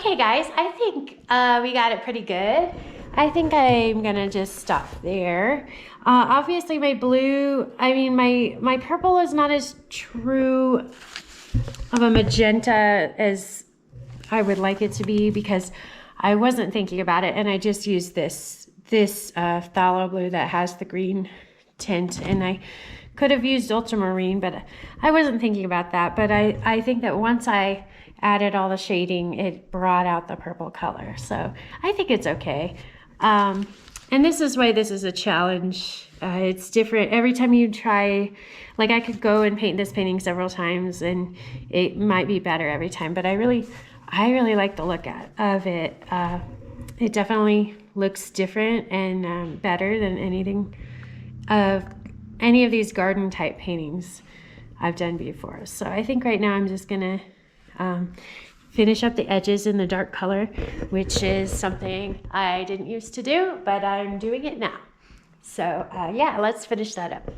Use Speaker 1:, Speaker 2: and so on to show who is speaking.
Speaker 1: Okay guys, I think we got it pretty good. I think I'm gonna just stop there. Obviously my blue, my purple is not as true of a magenta as I would like it to be because I wasn't thinking about it, and I just used this phthalo blue that has the green tint, and I could have used ultramarine, but I wasn't thinking about that. But I think that once I added all the shading, it brought out the purple color. So I think it's okay. And this is why this is a challenge. It's different every time you try. Like, I could go and paint this painting several times and it might be better every time, but I really like the look of it. It definitely looks different and better than any of these garden type paintings I've done before. So I think right now I'm just gonna finish up the edges in the dark color, which is something I didn't used to do, but I'm doing it now. So yeah, let's finish that up.